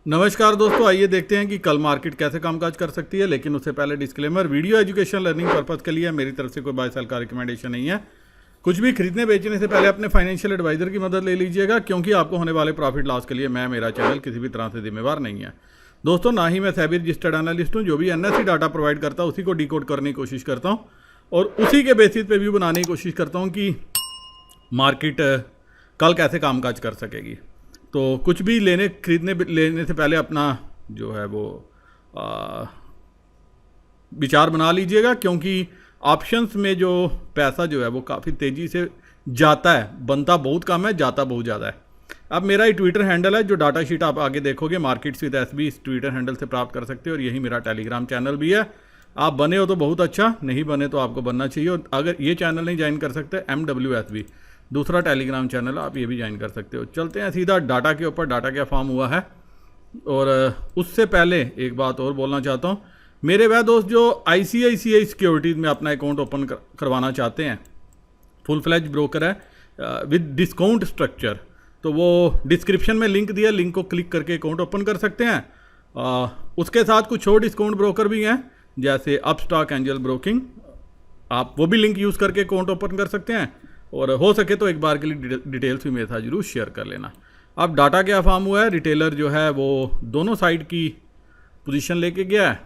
नमस्कार दोस्तों, आइए देखते हैं कि कल मार्केट कैसे कामकाज कर सकती है। लेकिन उससे पहले disclaimer, video education learning purpose के लिए मेरी तरफ से कोई बाय सेल का रिकमेंडेशन नहीं है। कुछ भी खरीदने बेचने से पहले अपने फाइनेंशियल एडवाइजर की मदद ले लीजिएगा, क्योंकि आपको होने वाले प्रॉफिट लॉस के लिए मेरा चैनल किसी भी तरह से जिम्मेवार नहीं है। दोस्तों, ना ही मैं सेबी रजिस्टर्ड एनालिस्ट हूँ। जो भी एनएसई डाटा प्रोवाइड करता हूँ उसी को डिकोड करने की कोशिश करता हूँ और उसी के बेसिस पे व्यू बनाने की कोशिश करता हूँ कि मार्केट कल कैसे कामकाज कर सकेगी। तो कुछ भी लेने से पहले अपना जो है वो विचार बना लीजिएगा, क्योंकि ऑप्शंस में जो पैसा जो है वो काफ़ी तेज़ी से जाता है। बनता बहुत कम है, जाता बहुत ज़्यादा है। अब मेरा ये ट्विटर हैंडल है, जो डाटा शीट आप आगे देखोगे मार्केट्स विद एसबी, इस ट्विटर हैंडल से प्राप्त कर सकते हो। और यही मेरा टेलीग्राम चैनल भी है। आप बने हो तो बहुत अच्छा, नहीं बने तो आपको बनना चाहिए। और अगर ये चैनल नहीं ज्वाइन कर सकते, MWSB दूसरा टेलीग्राम चैनल है, आप ये भी ज्वाइन कर सकते हो। चलते हैं सीधा डाटा के ऊपर। डाटा क्या फॉर्म हुआ है, और उससे पहले एक बात और बोलना चाहता हूँ। मेरे वह दोस्त जो ICICI सिक्योरिटीज़ में अपना अकाउंट ओपन करवाना चाहते हैं, फुल फ्लैज ब्रोकर है विद डिस्काउंट स्ट्रक्चर, तो वो डिस्क्रिप्शन में लिंक दिया, लिंक को क्लिक करके अकाउंट ओपन कर सकते हैं। उसके साथ कुछ और डिस्काउंट ब्रोकर भी हैं, जैसे अपस्टॉक, एंजल ब्रोकिंग। आप वो भी लिंक यूज़ करके अकाउंट ओपन कर सकते हैं। और हो सके तो एक बार के लिए डिटेल्स भी मेरे साथ जरूर शेयर कर लेना। अब डाटा क्या फॉर्म हुआ है, रिटेलर जो है वो दोनों साइड की पोजीशन लेके गया है।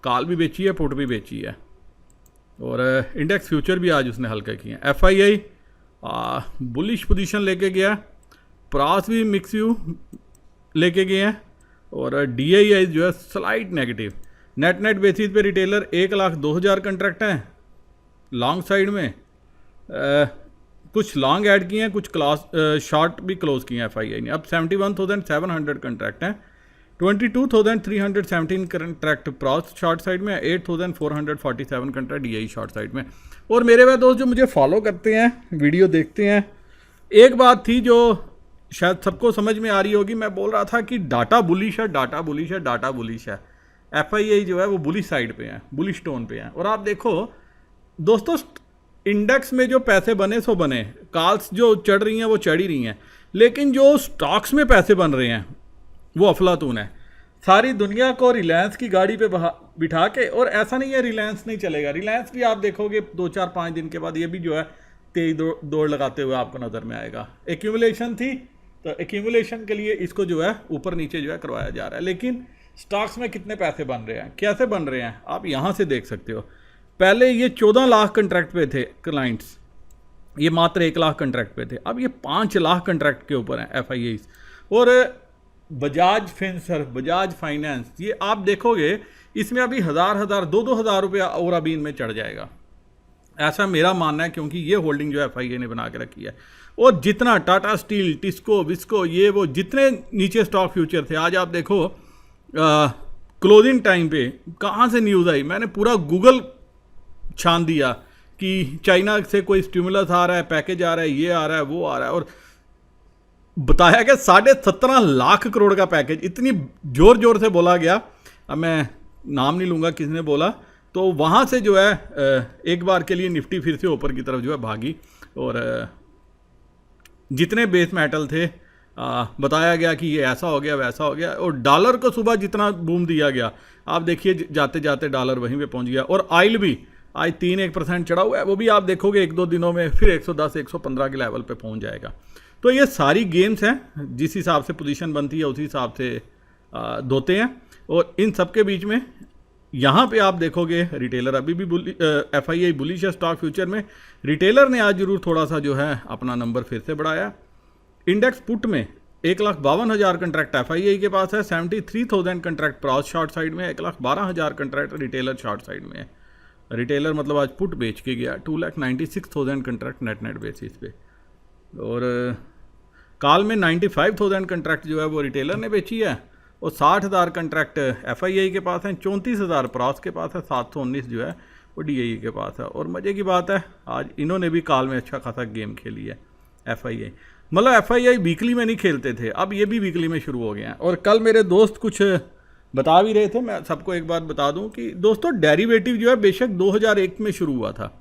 कॉल भी बेची है, पुट भी बेची है, और इंडेक्स फ्यूचर भी आज उसने हल्के किए हैं। FII बुलिश पोजीशन लेके गया, प्रास भी मिक्स व्यू लेके गए हैं, और DII जो है स्लाइट नेगेटिव। नेट बेसिस पे रिटेलर 1,02,000 कंट्रैक्ट हैं लॉन्ग साइड में। कुछ लॉन्ग ऐड किए हैं, कुछ शॉर्ट भी क्लोज किए हैं FII ने। अब 71,700 कंट्रैक्ट हैं। 22,317 कंट्रैक्ट प्रॉस शॉर्ट साइड में, 8,447 कंट्रैक्ट DI शॉर्ट साइड में। और मेरे वह दोस्त जो मुझे फॉलो करते हैं, वीडियो देखते हैं, एक बात थी जो शायद सबको समझ में आ रही होगी। मैं बोल रहा था कि डाटा बुलिश है, डाटा बुलिश है, डाटा बुलिश है। FII जो है वो बुलिश साइड पे है, बुलिश टोन पे है। और आप देखो दोस्तों, इंडेक्स में जो पैसे बने सो बने, कॉल्स जो चढ़ रही हैं वो चढ़ ही रही हैं, लेकिन जो स्टॉक्स में पैसे बन रहे हैं वो अफलातून है। सारी दुनिया को रिलायंस की गाड़ी पे बिठा के, और ऐसा नहीं है रिलायंस नहीं चलेगा, रिलायंस भी आप देखोगे 2-4-5 दिन के बाद ये भी जो है तेज दौड़ लगाते हुए आपको नज़र में आएगा। एक्यूमुलेशन थी, तो एक्यूमुलेशन के लिए इसको जो है ऊपर नीचे जो है करवाया जा रहा है। लेकिन स्टॉक्स में कितने पैसे बन रहे हैं, कैसे बन रहे हैं, आप यहाँ से देख सकते हो। पहले ये 14 लाख कंट्रैक्ट पे थे क्लाइंट्स, ये मात्र 1 लाख कंट्रैक्ट पे थे। अब ये 5 लाख कंट्रैक्ट के ऊपर हैं FII। और बजाज फिनसर्व, बजाज फाइनेंस, ये आप देखोगे इसमें अभी 1,000, 2,000 रुपया और अभी इनमें चढ़ जाएगा, ऐसा मेरा मानना है। क्योंकि ये होल्डिंग जो FII ने बना के रखी है। और जितना टाटा स्टील, टिस्को, विस्को, ये वो जितने नीचे स्टॉक फ्यूचर थे, आज आप देखो क्लोजिंग टाइम पे कहाँ से न्यूज़ आई। मैंने पूरा गूगल छान दिया कि चाइना से कोई स्टिमुलस आ रहा है, पैकेज आ रहा है, ये आ रहा है, वो आ रहा है, और बताया गया 17.5 लाख करोड़ का पैकेज। इतनी जोर जोर से बोला गया, अब मैं नाम नहीं लूँगा किसने बोला। तो वहाँ से जो है एक बार के लिए निफ्टी फिर से ऊपर की तरफ जो है भागी। और जितने बेस मेटल थे बताया गया कि ये ऐसा हो गया, वैसा हो गया। और डॉलर को सुबह जितना बूम दिया गया, आप देखिए जाते जाते डॉलर वहीं पे पहुंच गया। और ऑयल भी आज 3-1% चढ़ा हुआ है, वो भी आप देखोगे 1-2 दिनों में फिर 110-115 के लेवल पे पहुंच जाएगा। तो ये सारी गेम्स हैं, जिस हिसाब से पोजीशन बनती है उसी हिसाब से धोते हैं। और इन सब के बीच में यहाँ पे आप देखोगे रिटेलर अभी भी FII बुलिश है स्टॉक फ्यूचर में। रिटेलर ने आज जरूर थोड़ा सा जो है अपना नंबर फिर से बढ़ाया। इंडेक्स पुट में 1,52,000 कंट्रैक्ट FII के पास है, 73,000 कंट्रैक्ट प्रॉस शॉर्ट साइड में, 1,12,000 कंट्रैक्ट रिटेलर शॉर्ट साइड में है। रिटेलर मतलब आज पुट बेच के गया 2,96,000 कंट्रैक्ट नेट बेसिस पे। और कॉल में 95,000 कंट्रैक्ट जो है वो रिटेलर ने बेची है, और 60,000 कंट्रैक्ट FII के पास हैं, 34,000 प्रॉस के पास है, 719 जो है वो DII के पास है। और मज़े की बात है आज इन्होंने भी कॉल में अच्छा खासा गेम खेली है FII। मतलब FII वीकली में नहीं खेलते थे, अब ये भी वीकली में शुरू हो गए हैं। और कल मेरे दोस्त कुछ बता भी रहे थे, मैं सबको एक बात बता दूं कि दोस्तों डेरिवेटिव जो है बेशक 2001 में शुरू हुआ था,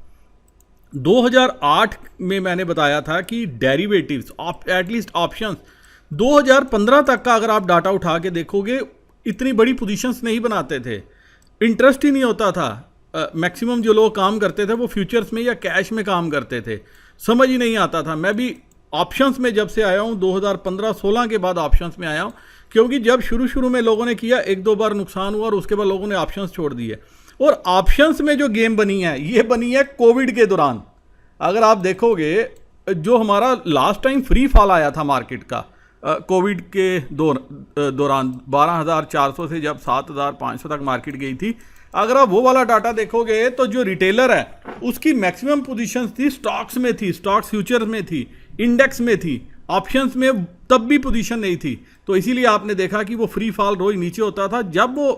2008 में मैंने बताया था कि डेरिवेटिव्स एटलीस्ट ऑप्शंस 2015 तक का अगर आप डाटा उठा के देखोगे, इतनी बड़ी पोजीशंस नहीं बनाते थे, इंटरेस्ट ही नहीं होता था। मैक्सिमम जो लोग काम करते थे वो फ्यूचर्स में या कैश में काम करते थे, समझ ही नहीं आता था। मैं भी ऑप्शंस में जब से आया हूँ 2015-16 के बाद ऑप्शंस में आया हूँ, क्योंकि जब शुरू में लोगों ने किया, एक दो बार नुकसान हुआ और उसके बाद लोगों ने ऑप्शंस छोड़ दिए। और ऑप्शंस में जो गेम बनी है, ये बनी है कोविड के दौरान। अगर आप देखोगे, जो हमारा लास्ट टाइम फ्री फॉल आया था मार्केट का कोविड के दौरान 12,400 से जब 7,500 तक मार्केट गई थी, अगर आप वो वाला डाटा देखोगे तो जो रिटेलर है उसकी मैक्सिमम पोजीशंस थी स्टॉक्स में थी, स्टॉक्स फ्यूचर्स में थी, इंडेक्स में थी, ऑप्शंस में तब भी पोजीशन नहीं थी। तो इसीलिए आपने देखा कि वो फ्री फॉल रोज नीचे होता था। जब वो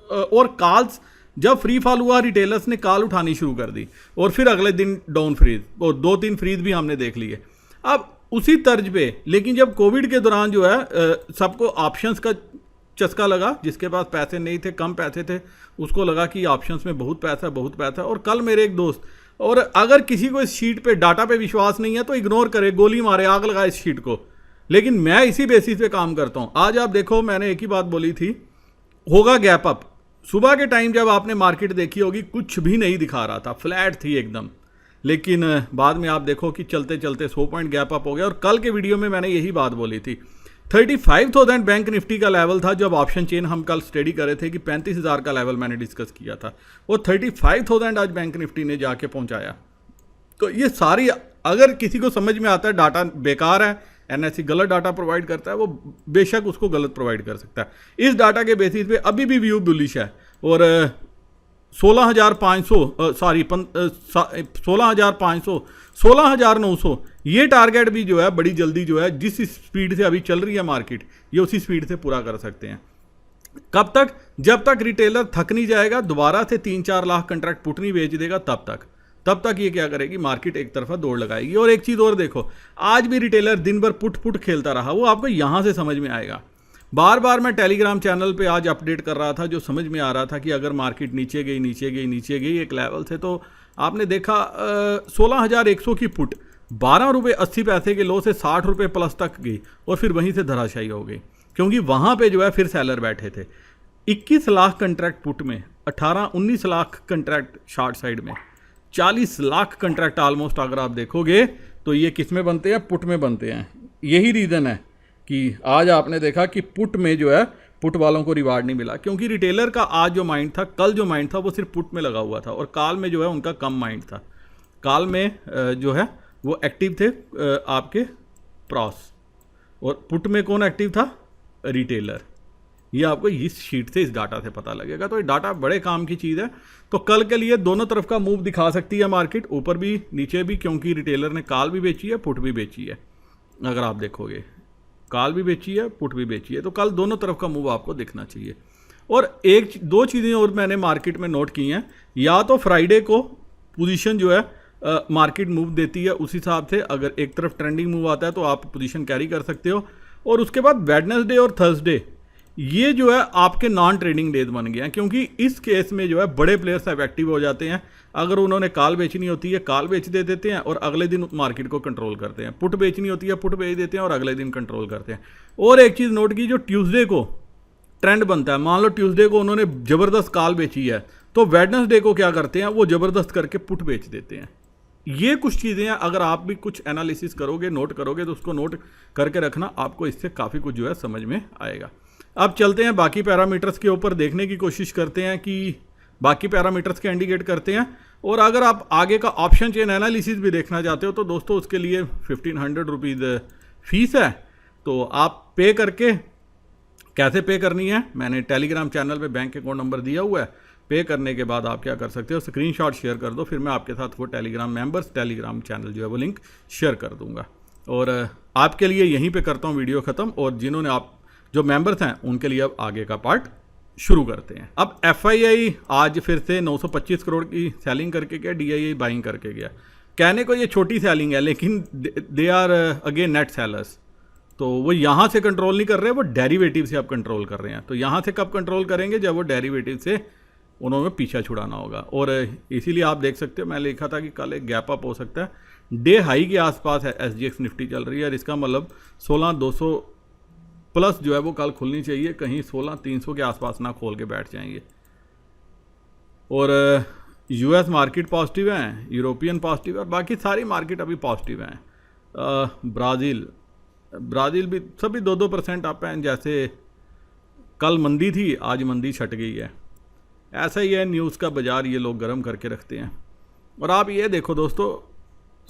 और कॉल्स, जब फ्री फॉल हुआ, रिटेलर्स ने कॉल उठानी शुरू कर दी और फिर अगले दिन डाउन फ्रीज, और 2-3 फ्रीज भी हमने देख लिए। अब उसी तर्ज पे, लेकिन जब कोविड के दौरान जो है सबको ऑप्शंस का चस्का लगा, जिसके पास पैसे नहीं थे, कम पैसे थे, उसको लगा कि ऑप्शंस में बहुत पैसा। और कल मेरे एक दोस्त, और अगर किसी को इस शीट पे, डाटा पे विश्वास नहीं है तो इग्नोर करे, गोली मारे, आग लगाए इस शीट को, लेकिन मैं इसी बेसिस पे काम करता हूँ। आज आप देखो, मैंने एक ही बात बोली थी, होगा गैप अप। सुबह के टाइम जब आपने मार्केट देखी होगी, कुछ भी नहीं दिखा रहा था, फ्लैट थी एकदम, लेकिन बाद में आप देखो कि चलते चलते 100 पॉइंट गैप अप हो गया। और कल के वीडियो में मैंने यही बात बोली थी। 35,000 बैंक निफ्टी का लेवल था जब ऑप्शन चेन हम कल स्टडी कर रहे थे, कि 35,000 का लेवल मैंने डिस्कस किया था, वो 35,000 आज बैंक निफ्टी ने जाके पहुंचाया। तो ये सारी, अगर किसी को समझ में आता है डाटा बेकार है, एनएससी गलत डाटा प्रोवाइड करता है, वो बेशक उसको गलत प्रोवाइड कर सकता है। इस डाटा के बेसिस पे अभी भी व्यू बुलिश है, और 16,500 सॉरी 16,500 16,900 ये टारगेट भी जो है बड़ी जल्दी, जो है जिस स्पीड से अभी चल रही है मार्केट, ये उसी स्पीड से पूरा कर सकते हैं। कब तक? जब तक रिटेलर थक नहीं जाएगा, दोबारा से 3-4 लाख कंट्रैक्ट पुट नहीं बेच देगा, तब तक ये क्या करेगी, मार्केट एक तरफा दौड़ लगाएगी। और एक चीज़ और देखो, आज भी रिटेलर दिन भर पुट खेलता रहा, वो आपको यहाँ से समझ में आएगा। बार बार मैं टेलीग्राम चैनल पे आज अपडेट कर रहा था, जो समझ में आ रहा था कि अगर मार्केट नीचे गई एक लेवल से, तो आपने देखा 16,100 की पुट 12 रुपये 80 पैसे के लो से 60 रुपये प्लस तक गई, और फिर वहीं से धराशायी हो गई, क्योंकि वहाँ पे जो है फिर सेलर बैठे थे। 21 लाख कंट्रैक्ट पुट में, 18-19 लाख कंट्रैक्ट शॉर्ट साइड में, 40 लाख कंट्रैक्ट ऑलमोस्ट अगर आप देखोगे तो ये किस में बनते हैं, पुट में बनते हैं। यही रीज़न है कि आज आपने देखा कि पुट में जो है, पुट वालों को रिवार्ड नहीं मिला, क्योंकि रिटेलर का आज जो माइंड था, कल जो माइंड था, वो सिर्फ पुट में लगा हुआ था, और कॉल में जो है उनका कम माइंड था। कॉल में जो है वो एक्टिव थे आपके प्रॉस, और पुट में कौन एक्टिव था, रिटेलर। ये आपको इस शीट से, इस डाटा से पता लगेगा। तो ये डाटा बड़े काम की चीज़ है। तो कल के लिए दोनों तरफ का मूव दिखा सकती है मार्केट, ऊपर भी नीचे भी, क्योंकि रिटेलर ने कॉल भी बेची है, पुट भी बेची है। अगर आप देखोगे, कॉल भी बेची है, पुट भी बेची है, तो कल दोनों तरफ का मूव आपको दिखना चाहिए। और एक दो चीज़ें और मैंने मार्केट में नोट की हैं, या तो फ्राइडे को पोजीशन जो है मार्केट मूव देती है, उस हिसाब से अगर एक तरफ ट्रेंडिंग मूव आता है तो आप पोजीशन कैरी कर सकते हो। और उसके बाद वेडनेसडे और थर्सडे, ये जो है आपके नॉन ट्रेडिंग डेज बन गए हैं, क्योंकि इस केस में जो है बड़े प्लेयर्स एक्टिव हो जाते हैं। अगर उन्होंने कॉल बेचनी होती है, कॉल बेच देते हैं और अगले दिन मार्केट को कंट्रोल करते हैं। पुट बेचनी होती है, पुट बेच देते हैं और अगले दिन कंट्रोल करते हैं। और एक चीज़ नोट की, जो ट्यूसडे को ट्रेंड बनता है, मान लो ट्यूसडे को उन्होंने ज़बरदस्त कॉल बेची है, तो वेडनेसडे को क्या करते हैं, वो ज़बरदस्त करके पुट बेच देते हैं। ये कुछ चीज़ें हैं, अगर आप भी कुछ एनालिसिस करोगे, नोट करोगे, तो उसको नोट करके रखना, आपको इससे काफ़ी कुछ जो है समझ में आएगा। अब चलते हैं बाकी पैरामीटर्स के ऊपर, देखने की कोशिश करते हैं कि बाकी पैरामीटर्स के इंडिकेट करते हैं। और अगर आप आगे का ऑप्शन चेन एनालिसिस भी देखना चाहते हो, तो दोस्तों उसके लिए 1500 रुपीज़ फीस है। तो आप पे करके, कैसे पे करनी है, मैंने टेलीग्राम चैनल पे बैंक अकाउंट नंबर दिया हुआ है। पे करने के बाद आप क्या कर सकते हो, स्क्रीनशॉट शेयर कर दो, फिर मैं आपके साथ वो टेलीग्राम मेंबर्स, टेलीग्राम चैनल जो है वो लिंक शेयर कर दूंगा। और आपके लिए यहीं पे करता हूँ वीडियो ख़त्म, और जिन्होंने आप जो मेंबर्स हैं उनके लिए अब आगे का पार्ट शुरू करते हैं। अब FII आज फिर से 925 करोड़ की सेलिंग करके गया, DII बाइंग करके गया। कहने को ये छोटी सेलिंग है, लेकिन they are again net sellers. तो वो यहाँ से कंट्रोल नहीं कर रहे, वो डेरिवेटिव से अब कंट्रोल कर रहे हैं। तो यहाँ से कब कंट्रोल करेंगे, जब वो डेरिवेटिव से उन्होंने पीछा छुड़ाना होगा। और इसीलिए आप देख सकते हो, मैं लिखा था कि कल एक गैप अप हो सकता है। डे हाई के आसपास है SGX निफ्टी चल रही है, और इसका मतलब प्लस जो है वो कल खुलनी चाहिए, कहीं 16,300 के आसपास ना खोल के बैठ जाएंगे। और यूएस मार्केट पॉजिटिव हैं, यूरोपियन पॉजिटिव है और बाकी सारी मार्केट अभी पॉजिटिव हैं। ब्राज़ील भी सभी 2-2% अप हैं। जैसे कल मंदी थी, आज मंदी छट गई है। ऐसा ही है न्यूज़ का बाज़ार, ये लोग गर्म करके रखते हैं। और आप ये देखो दोस्तों,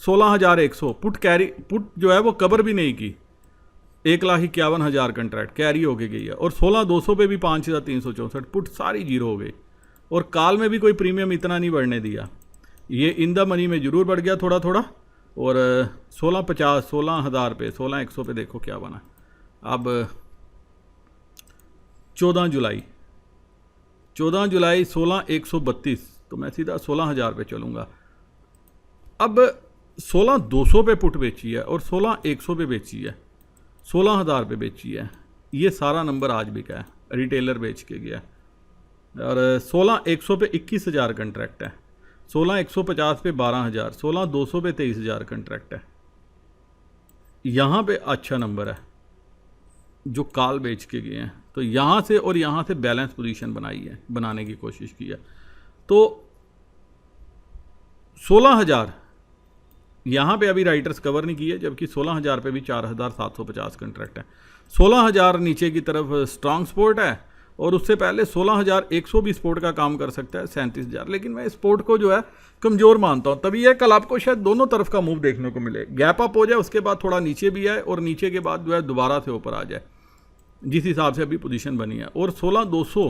16,100 पुट जो है वो कवर भी नहीं की, 1,51,000 कंट्रैक्ट कैरी होके गई है। और 16,200 पे भी 5,364 पुट सारी जीरो हो गई। और काल में भी कोई प्रीमियम इतना नहीं बढ़ने दिया, ये इन द मनी में ज़रूर बढ़ गया थोड़ा थोड़ा। और 16,50 16,000 पे 16,100 पे देखो क्या बना। अब 14 जुलाई 16,132, तो मैं सीधा 16,000 पे चलूँगा। अब 16,200 पे पुट बेची है और 16,100 पे बेची है, 16,000 पे बेची है। ये सारा नंबर आज बिका है, रिटेलर बेच के गया। और 16,100 पे 21,000 कंट्रैक्ट है, 16,150 पे 12,000, 16,200 पे 23,000 कंट्रैक्ट है। यहाँ पे अच्छा नंबर है जो काल बेच के गए हैं। तो यहाँ से और यहाँ से बैलेंस पोजीशन बनाने की कोशिश की है। तो 16,000 यहाँ पे अभी राइटर्स कवर नहीं किए, जबकि 16,000 पे भी 4,750 कंट्रैक्ट है। 16,000 नीचे की तरफ स्ट्रॉन्ग सपोर्ट है और उससे पहले 16,100 भी सपोर्ट का काम कर सकता है, 37,000। लेकिन मैं सपोर्ट को जो है कमज़ोर मानता हूँ। तभी है कल आपको शायद दोनों तरफ का मूव देखने को मिले, गैप अप हो जाए, उसके बाद थोड़ा नीचे भी आए और नीचे के बाद जो है दोबारा से ऊपर आ जाए, जिस हिसाब से अभी पोजीशन बनी है। और 16,200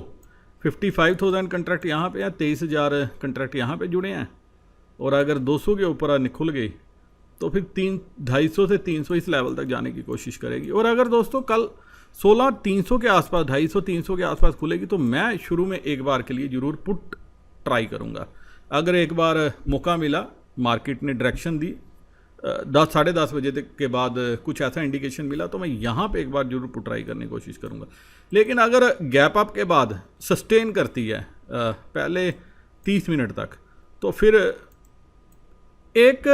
55,000 कंट्रैक्ट यहाँ पे है, 23,000 कंट्रैक्ट यहाँ पे जुड़े हैं। और अगर 200 के ऊपर खुल गई तो फिर 250 से 300 इस लेवल तक जाने की कोशिश करेगी। और अगर दोस्तों कल 16,300 के आसपास 250-300 के आसपास खुलेगी तो मैं शुरू में एक बार के लिए ज़रूर पुट ट्राई करूँगा। अगर एक बार मौका मिला, मार्केट ने डायरेक्शन दी 10 साढ़े 10 बजे तक के बाद कुछ ऐसा इंडिकेशन मिला, तो मैं यहाँ पे एक बार जरूर पुट ट्राई करने की कोशिश करूँगा। लेकिन अगर गैप अप के बाद सस्टेन करती है पहले 30 मिनट तक, तो फिर एक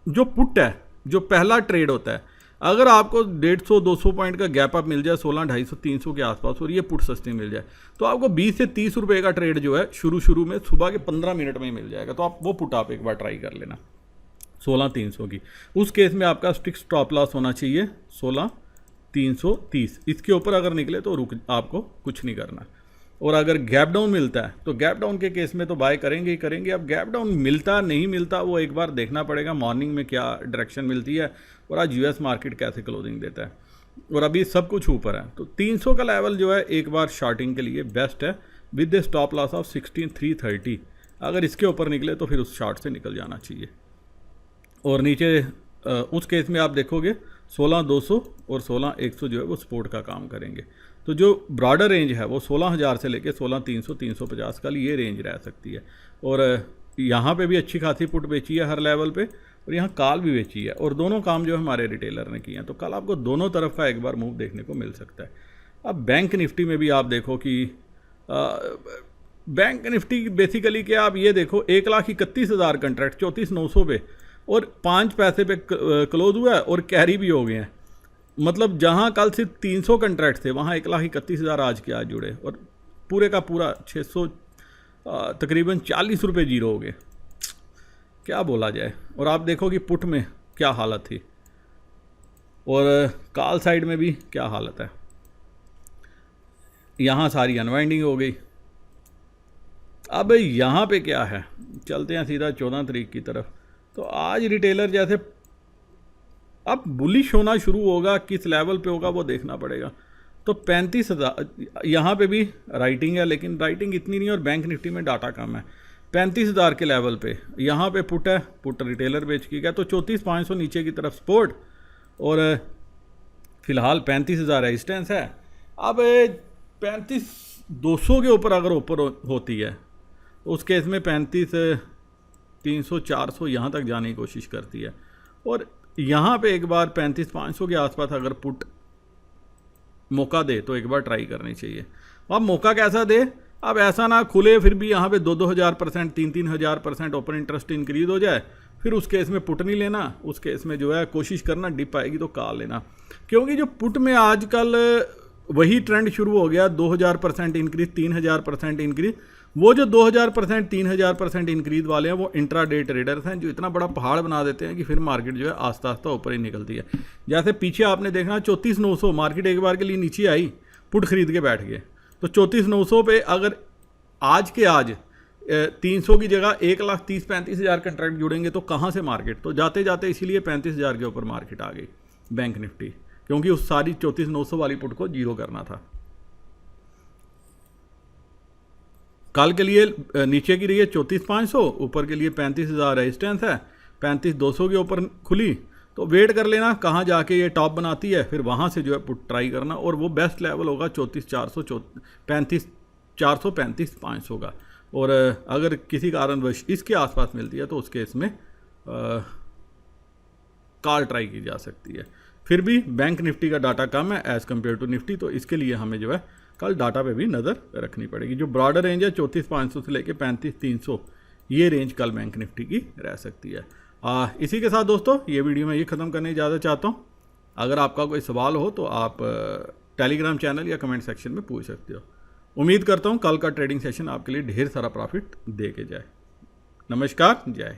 जो पुट है, जो पहला ट्रेड होता है, अगर आपको 150-200 पॉइंट का गैप अप मिल जाए 16,250-300 के आसपास और ये पुट सस्ते मिल जाए, तो आपको 20 से 30 रुपये का ट्रेड जो है शुरू में सुबह के 15 मिनट में ही मिल जाएगा। तो आप वो पुट आप एक बार ट्राई कर लेना 16,300 की। उस केस में आपका स्टिक स्टॉप लॉस होना चाहिए 16,330। इसके ऊपर अगर निकले तो आपको कुछ नहीं करना। और अगर गैप डाउन मिलता है तो गैप डाउन के केस में तो बाय करेंगे ही करेंगे। अब गैप डाउन मिलता नहीं मिलता वो एक बार देखना पड़ेगा, मॉर्निंग में क्या डायरेक्शन मिलती है और आज यूएस मार्केट कैसे क्लोजिंग देता है। और अभी सब कुछ ऊपर है, तो 300 का लेवल जो है एक बार शॉर्टिंग के लिए बेस्ट है with the stop loss of 16,330। अगर इसके ऊपर निकले तो फिर उस शॉर्ट से निकल जाना चाहिए। और नीचे उस केस में आप देखोगे 16,200 और 16,100 जो है वो सपोर्ट का काम करेंगे। तो जो ब्रॉडर रेंज है वो 16,000 से लेके 16,300 350 का ये रेंज रह सकती है। और यहाँ पे भी अच्छी खासी पुट बेची है हर लेवल पे, और यहाँ कॉल भी बेची है, और दोनों काम जो हमारे रिटेलर ने किए हैं। तो कल आपको दोनों तरफ का एक बार मूव देखने को मिल सकता है। अब बैंक निफ्टी में भी आप देखो कि बैंक निफ्टी बेसिकली क्या, आप ये देखो 1,31,000 कंट्रैक्ट 34,900 पे और 5 पैसे पे क्लोज हुआ है और कैरी भी हो गए हैं। मतलब जहां कल सिर्फ 300 कंट्रैक्ट थे वहां 1,31,000 आज के आज जुड़े, और पूरे का पूरा 600 तकरीबन 40 रुपये जीरो हो गए। क्या बोला जाए। और आप देखो कि पुट में क्या हालत थी और कॉल साइड में भी क्या हालत है। यहाँ सारी अनवाइंडिंग हो गई। अब यहाँ पे क्या है, चलते हैं सीधा 14 तारीख की तरफ। तो आज रिटेलर जैसे अब बुलिश होना शुरू होगा, किस लेवल पे होगा वो देखना पड़ेगा। तो 35,000 यहाँ पे भी राइटिंग है, लेकिन राइटिंग इतनी नहीं और बैंक निफ्टी में डाटा कम है। 35,000 के लेवल पे यहाँ पे पुट है, पुट रिटेलर बेच के गया। तो 34,500 नीचे की तरफ सपोर्ट और फिलहाल 35,000 रेजिस्टेंस है। अब 35,200 के ऊपर अगर ऊपर होती है तो उस केस में 35,300 400 यहाँ तक जाने की कोशिश करती है। और यहाँ पे एक बार 35,500 के आसपास अगर पुट मौका दे तो एक बार ट्राई करनी चाहिए। अब मौका कैसा दे, अब ऐसा ना खुले फिर भी यहाँ पे 2-2,000%, 3-3,000% ओपन इंटरेस्ट इंक्रीज हो जाए, फिर उस केस में पुट नहीं लेना। उस केस में जो है कोशिश करना डिप आएगी तो कॉल लेना, क्योंकि जो पुट में आजकल वही ट्रेंड शुरू हो गया, 2,000% इंक्रीज, 3,000% इंक्रीज। वो जो 2,000%, 3,000% इंक्रीज वाले हैं वो इंट्रा डे ट्रेडर्स हैं, जो इतना बड़ा पहाड़ बना देते हैं कि फिर मार्केट जो है आस्ता आस्ता ऊपर ही निकलती है। जैसे पीछे आपने देखना 34,900 मार्केट एक बार के लिए नीचे आई, पुट खरीद के बैठ गए, तो 34,900 पे अगर आज के आज 300 की जगह 1,30,35,000 कंट्रैक्ट जुड़ेंगे तो कहाँ से मार्केट, तो जाते जाते इसीलिए 35,000 के ऊपर मार्केट आ गई बैंक निफ्टी, क्योंकि उस सारी 34,900 वाली पुट को जीरो करना था। कल के लिए नीचे की रही है 34,500, ऊपर के लिए 35,000 रेजिस्टेंस है, 35,200 के ऊपर खुली तो वेट कर लेना कहाँ जाके ये टॉप बनाती है, फिर वहाँ से जो है पुट ट्राई करना, और वो बेस्ट लेवल होगा 34,400, 35,400, 35,500 का। और अगर किसी कारणवश इसके आसपास मिलती है तो उस केस में कॉल ट्राई की जा सकती है। फिर भी बैंक निफ्टी का डाटा कम है एज़ कम्पेयर टू निफ्टी, तो इसके लिए हमें जो है कल डाटा पे भी नज़र रखनी पड़ेगी। जो ब्रॉडर रेंज है 34,500 से लेके 35,300, ये रेंज कल बैंक निफ्टी की रह सकती है। इसी के साथ दोस्तों ये वीडियो मैं ये ख़त्म करने की इजाज़त चाहता हूँ। अगर आपका कोई सवाल हो तो आप टेलीग्राम चैनल या कमेंट सेक्शन में पूछ सकते हो। उम्मीद करता हूँ कल का ट्रेडिंग सेशन आपके लिए ढेर सारा प्रॉफिट दे के जाए। नमस्कार, जय।